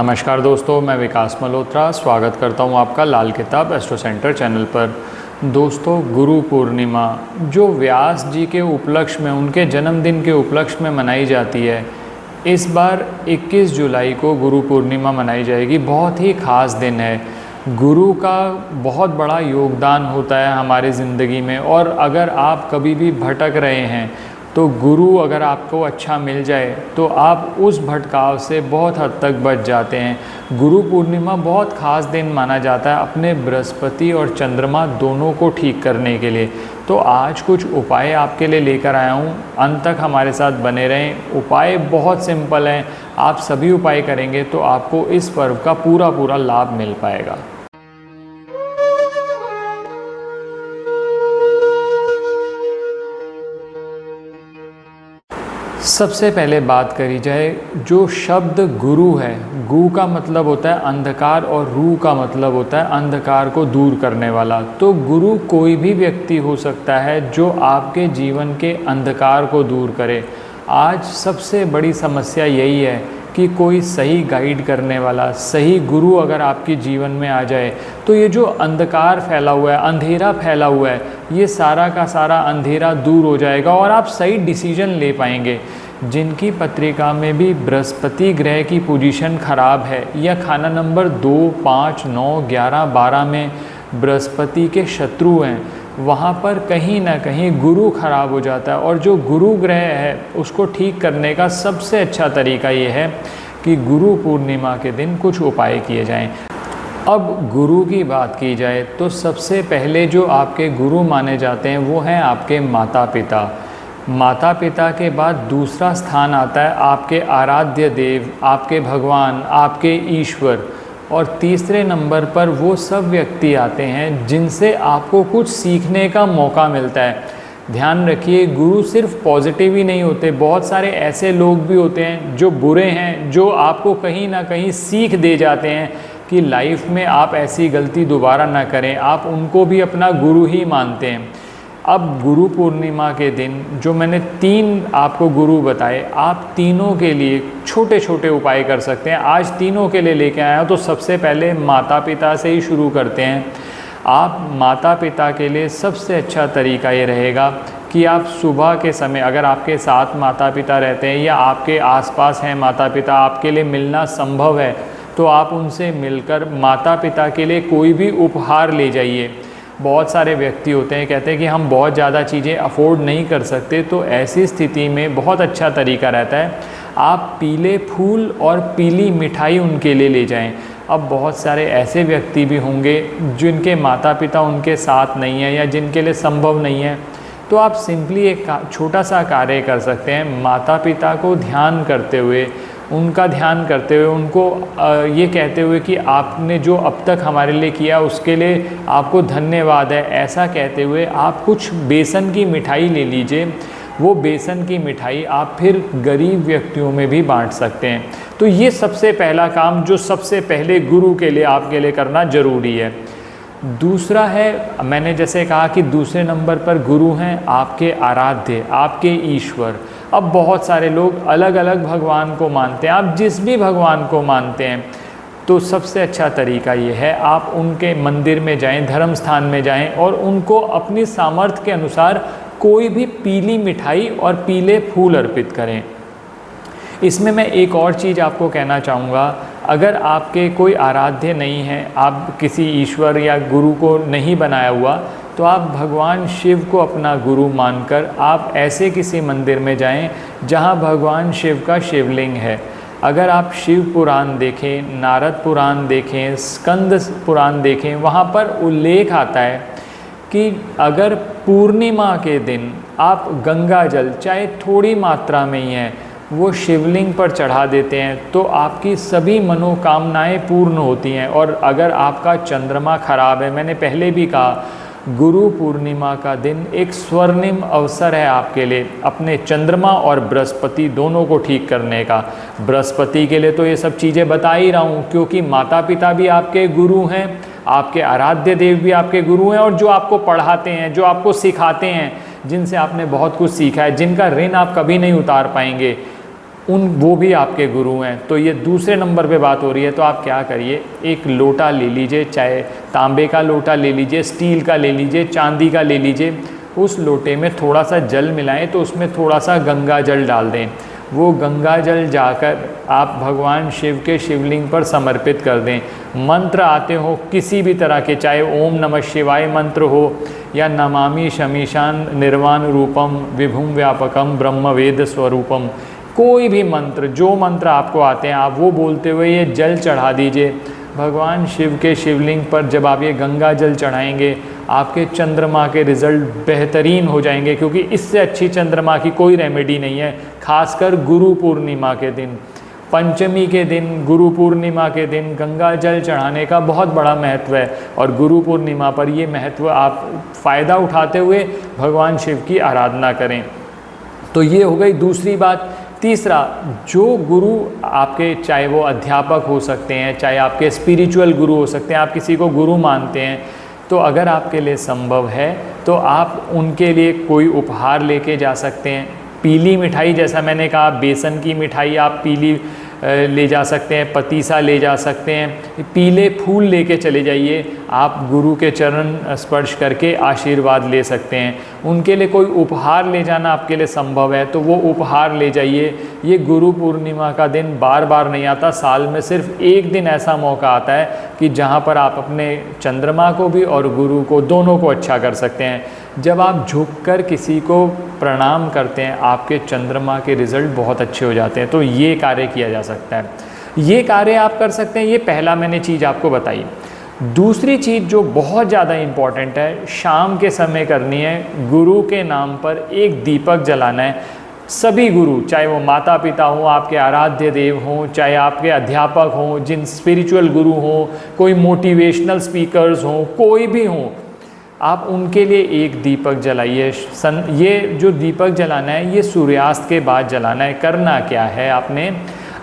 नमस्कार दोस्तों, मैं विकास मल्होत्रा स्वागत करता हूं आपका लाल किताब एस्ट्रो सेंटर चैनल पर। दोस्तों, गुरु पूर्णिमा जो व्यास जी के उपलक्ष्य में, उनके जन्मदिन के उपलक्ष्य में मनाई जाती है, इस बार 21 जुलाई को गुरु पूर्णिमा मनाई जाएगी। बहुत ही ख़ास दिन है। गुरु का बहुत बड़ा योगदान होता है हमारे ज़िंदगी में, और अगर आप कभी भी भटक रहे हैं तो गुरु अगर आपको अच्छा मिल जाए तो आप उस भटकाव से बहुत हद तक बच जाते हैं। गुरु पूर्णिमा बहुत ख़ास दिन माना जाता है अपने बृहस्पति और चंद्रमा दोनों को ठीक करने के लिए। तो आज कुछ उपाय आपके लिए लेकर आया हूँ, अंत तक हमारे साथ बने रहें। उपाय बहुत सिंपल हैं, आप सभी उपाय करेंगे तो आपको इस पर्व का पूरा लाभ मिल पाएगा। सबसे पहले बात करी जाए, जो शब्द गुरु है, गु का मतलब होता है अंधकार और रू का मतलब होता है अंधकार को दूर करने वाला। तो गुरु कोई भी व्यक्ति हो सकता है जो आपके जीवन के अंधकार को दूर करे। आज सबसे बड़ी समस्या यही है कि कोई सही गाइड करने वाला, सही गुरु अगर आपके जीवन में आ जाए तो ये जो अंधकार फैला हुआ है, अंधेरा फैला हुआ है, ये सारा का सारा अंधेरा दूर हो जाएगा और आप सही डिसीजन ले पाएंगे। जिनकी पत्रिका में भी बृहस्पति ग्रह की पोजीशन खराब है या खाना नंबर 2, 5, 9, 11, 12 में बृहस्पति के शत्रु हैं, वहाँ पर कहीं ना कहीं गुरु खराब हो जाता है। और जो गुरु ग्रह है उसको ठीक करने का सबसे अच्छा तरीका ये है कि गुरु पूर्णिमा के दिन कुछ उपाय किए जाएं। अब गुरु की बात की जाए तो सबसे पहले जो आपके गुरु माने जाते हैं वो हैं आपके माता पिता। माता पिता के बाद दूसरा स्थान आता है आपके आराध्य देव, आपके भगवान, आपके ईश्वर, और तीसरे नंबर पर वो सब व्यक्ति आते हैं जिनसे आपको कुछ सीखने का मौका मिलता है। ध्यान रखिए, गुरु सिर्फ पॉजिटिव ही नहीं होते, बहुत सारे ऐसे लोग भी होते हैं जो बुरे हैं, जो आपको कहीं ना कहीं सीख दे जाते हैं कि लाइफ में आप ऐसी गलती दोबारा ना करें। आप उनको भी अपना गुरु ही मानते हैं। अब गुरु पूर्णिमा के दिन जो मैंने 3 आपको गुरु बताए, आप तीनों के लिए छोटे छोटे उपाय कर सकते हैं। आज तीनों के लिए लेके आया हूँ। तो सबसे पहले माता पिता से ही शुरू करते हैं। आप माता पिता के लिए सबसे अच्छा तरीका ये रहेगा कि आप सुबह के समय, अगर आपके साथ माता पिता रहते हैं या आपके आसपास हैं माता पिता, आपके लिए मिलना संभव है, तो आप उनसे मिलकर माता पिता के लिए कोई भी उपहार ले जाइए। बहुत सारे व्यक्ति होते हैं, कहते हैं कि हम बहुत ज़्यादा चीज़ें अफोर्ड नहीं कर सकते, तो ऐसी स्थिति में बहुत अच्छा तरीका रहता है आप पीले फूल और पीली मिठाई उनके लिए ले जाएं। अब बहुत सारे ऐसे व्यक्ति भी होंगे जिनके माता पिता उनके साथ नहीं है या जिनके लिए संभव नहीं है, तो आप सिंपली एक छोटा सा कार्य कर सकते हैं। माता पिता को ध्यान करते हुए, उनका ध्यान करते हुए, उनको ये कहते हुए कि आपने जो अब तक हमारे लिए किया उसके लिए आपको धन्यवाद है, ऐसा कहते हुए आप कुछ बेसन की मिठाई ले लीजिए। वो बेसन की मिठाई आप फिर गरीब व्यक्तियों में भी बांट सकते हैं। तो ये सबसे पहला काम जो सबसे पहले गुरु के लिए आपके लिए करना ज़रूरी है। दूसरा है, मैंने जैसे कहा कि दूसरे नंबर पर गुरु हैं आपके आराध्य, आपके ईश्वर। अब बहुत सारे लोग अलग अलग भगवान को मानते हैं। आप जिस भी भगवान को मानते हैं, तो सबसे अच्छा तरीका ये है आप उनके मंदिर में जाएं, धर्म स्थान में जाएं और उनको अपनी सामर्थ्य के अनुसार कोई भी पीली मिठाई और पीले फूल अर्पित करें। इसमें मैं एक और चीज़ आपको कहना चाहूँगा, अगर आपके कोई आराध्य नहीं है, आप किसी ईश्वर या गुरु को नहीं बनाया हुआ, तो आप भगवान शिव को अपना गुरु मानकर आप ऐसे किसी मंदिर में जाएं जहां भगवान शिव का शिवलिंग है। अगर आप शिव पुराण देखें, नारद पुराण देखें, स्कंद पुराण देखें, वहां पर उल्लेख आता है कि अगर पूर्णिमा के दिन आप गंगा जल, चाहे थोड़ी मात्रा में ही है, वो शिवलिंग पर चढ़ा देते हैं तो आपकी सभी मनोकामनाएं पूर्ण होती हैं। और अगर आपका चंद्रमा खराब है, मैंने पहले भी कहा, गुरु पूर्णिमा का दिन एक स्वर्णिम अवसर है आपके लिए अपने चंद्रमा और बृहस्पति दोनों को ठीक करने का। बृहस्पति के लिए तो ये सब चीज़ें बता ही रहा हूँ, क्योंकि माता पिता भी आपके गुरु हैं, आपके आराध्य देव भी आपके गुरु हैं, और जो आपको पढ़ाते हैं, जो आपको सिखाते हैं, जिनसे आपने बहुत कुछ सीखा है, जिनका ऋण आप कभी नहीं उतार पाएंगे, वो भी आपके गुरु हैं। तो ये दूसरे नंबर पे बात हो रही है। तो आप क्या करिए, एक लोटा ले लीजिए, चाहे तांबे का लोटा ले लीजिए, स्टील का ले लीजिए, चांदी का ले लीजिए। उस लोटे में थोड़ा सा जल मिलाएं, तो उसमें थोड़ा सा गंगा जल डाल दें। वो गंगा जल जाकर आप भगवान शिव के शिवलिंग पर समर्पित कर दें। मंत्र आते हो किसी भी तरह के, चाहे ओम नमः शिवाय मंत्र हो या नमामि शमीशान निर्वाण रूपम विभुम व्यापकम ब्रह्म वेद स्वरूपम, कोई भी मंत्र, जो मंत्र आपको आते हैं आप वो बोलते हुए ये जल चढ़ा दीजिए भगवान शिव के शिवलिंग पर। जब आप ये गंगा जल चढ़ाएंगे, आपके चंद्रमा के रिज़ल्ट बेहतरीन हो जाएंगे, क्योंकि इससे अच्छी चंद्रमा की कोई रेमेडी नहीं है। खासकर गुरु पूर्णिमा के दिन, पंचमी के दिन, गुरु पूर्णिमा के दिन गंगा जल चढ़ाने का बहुत बड़ा महत्व है। और गुरु पूर्णिमा पर ये महत्व आप फ़ायदा उठाते हुए भगवान शिव की आराधना करें। तो ये हो गई दूसरी बात। तीसरा, जो गुरु आपके, चाहे वो अध्यापक हो सकते हैं, चाहे आपके स्पिरिचुअल गुरु हो सकते हैं, आप किसी को गुरु मानते हैं, तो अगर आपके लिए संभव है तो आप उनके लिए कोई उपहार लेके जा सकते हैं। पीली मिठाई, जैसा मैंने कहा, बेसन की मिठाई आप पीली ले जा सकते हैं, पतीसा ले जा सकते हैं, पीले फूल लेके चले जाइए। आप गुरु के चरण स्पर्श करके आशीर्वाद ले सकते हैं। उनके लिए कोई उपहार ले जाना आपके लिए संभव है तो वो उपहार ले जाइए। ये गुरु पूर्णिमा का दिन बार बार नहीं आता, साल में सिर्फ एक दिन ऐसा मौका आता है कि जहाँ पर आप अपने चंद्रमा को भी और गुरु को, दोनों को अच्छा कर सकते हैं। जब आप झुककर किसी को प्रणाम करते हैं, आपके चंद्रमा के रिज़ल्ट बहुत अच्छे हो जाते हैं। तो ये कार्य किया जा सकता है, ये कार्य आप कर सकते हैं। ये पहला मैंने चीज़ आपको बताई। दूसरी चीज़ जो बहुत ज़्यादा इम्पॉर्टेंट है, शाम के समय करनी है। गुरु के नाम पर एक दीपक जलाना है। सभी गुरु, चाहे वो माता पिता हों, आपके आराध्य देव हों, चाहे आपके अध्यापक हों, जिन स्पिरिचुअल गुरु हों, कोई मोटिवेशनल स्पीकर्स हों, कोई भी हों, आप उनके लिए एक दीपक जलाइए। ये जो दीपक जलाना है ये सूर्यास्त के बाद जलाना है। करना क्या है,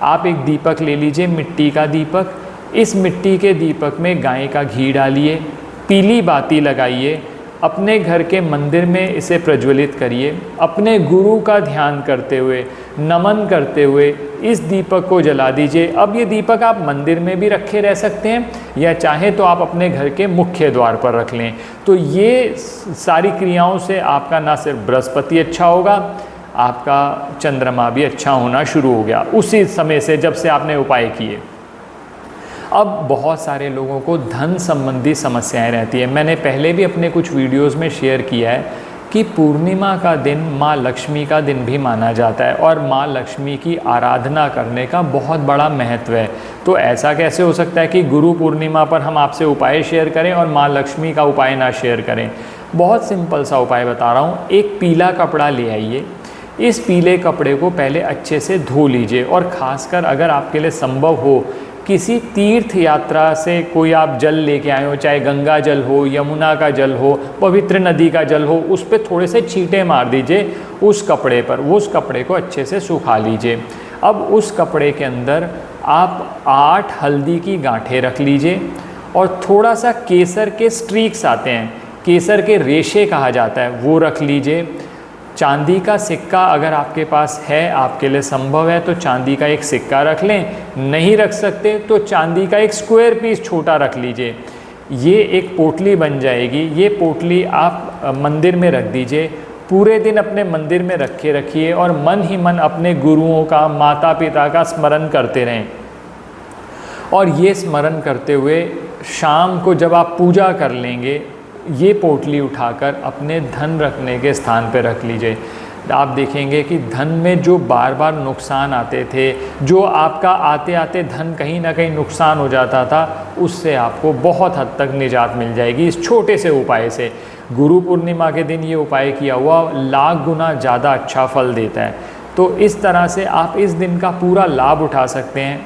आप एक दीपक ले लीजिए, मिट्टी का दीपक। इस मिट्टी के दीपक में गाय का घी डालिए, पीली बाती लगाइए, अपने घर के मंदिर में इसे प्रज्वलित करिए। अपने गुरु का ध्यान करते हुए, नमन करते हुए इस दीपक को जला दीजिए। अब ये दीपक आप मंदिर में भी रखे रह सकते हैं या चाहे तो आप अपने घर के मुख्य द्वार पर रख लें। तो ये सारी क्रियाओं से आपका ना सिर्फ बृहस्पति अच्छा होगा, आपका चंद्रमा भी अच्छा होना शुरू हो गया उसी समय से, जब से आपने उपाय किए। अब बहुत सारे लोगों को धन संबंधी समस्याएं रहती है। मैंने पहले भी अपने कुछ वीडियोस में शेयर किया है कि पूर्णिमा का दिन माँ लक्ष्मी का दिन भी माना जाता है और माँ लक्ष्मी की आराधना करने का बहुत बड़ा महत्व है। तो ऐसा कैसे हो सकता है कि गुरु पूर्णिमा पर हम आपसे उपाय शेयर करें और माँ लक्ष्मी का उपाय ना शेयर करें? बहुत सिंपल सा उपाय बता रहा हूँ। एक पीला कपड़ा ले आइए, इस पीले कपड़े को पहले अच्छे से धो लीजिए और ख़ासकर अगर आपके लिए संभव हो, किसी तीर्थ यात्रा से कोई आप जल लेके आए हो, चाहे गंगा जल हो, यमुना का जल हो, पवित्र नदी का जल हो, उस पर थोड़े से छींटे मार दीजिए उस कपड़े पर। उस कपड़े को अच्छे से सुखा लीजिए। अब उस कपड़े के अंदर आप 8 हल्दी की गांठें रख लीजिए और थोड़ा सा केसर के स्ट्रीक्स आते हैं, केसर के रेशे कहा जाता है, वो रख लीजिए। चांदी का सिक्का अगर आपके पास है, आपके लिए संभव है तो चांदी का एक सिक्का रख लें। नहीं रख सकते तो चांदी का एक स्क्वायर पीस छोटा रख लीजिए। ये एक पोटली बन जाएगी। ये पोटली आप मंदिर में रख दीजिए। पूरे दिन अपने मंदिर में रखिए और मन ही मन अपने गुरुओं का, माता पिता का स्मरण करते रहें। और ये स्मरण करते हुए शाम को जब आप पूजा कर लेंगे, ये पोटली उठाकर अपने धन रखने के स्थान पर रख लीजिए। आप देखेंगे कि धन में जो बार बार नुकसान आते थे, जो आपका आते आते धन कहीं ना कहीं नुकसान हो जाता था, उससे आपको बहुत हद तक निजात मिल जाएगी इस छोटे से उपाय से। गुरु पूर्णिमा के दिन ये उपाय किया हुआ लाख गुना ज़्यादा अच्छा फल देता है। तो इस तरह से आप इस दिन का पूरा लाभ उठा सकते हैं।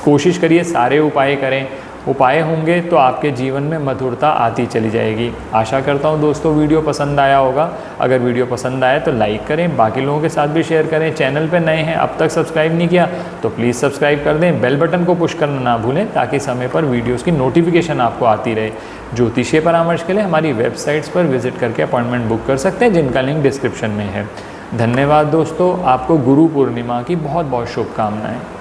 कोशिश करिए सारे उपाय करें। उपाय होंगे तो आपके जीवन में मधुरता आती चली जाएगी। आशा करता हूँ दोस्तों वीडियो पसंद आया होगा। अगर वीडियो पसंद आए तो लाइक करें, बाकी लोगों के साथ भी शेयर करें। चैनल पे नए हैं, अब तक सब्सक्राइब नहीं किया तो प्लीज़ सब्सक्राइब कर दें। बेल बटन को पुश करना ना भूलें ताकि समय पर वीडियोज़ की नोटिफिकेशन आपको आती रहे। ज्योतिषीय परामर्श के लिए हमारी वेबसाइट्स पर विजिट करके अपॉइंटमेंट बुक कर सकते हैं, जिनका लिंक डिस्क्रिप्शन में है। धन्यवाद दोस्तों, आपको गुरु पूर्णिमा की बहुत बहुत शुभकामनाएं।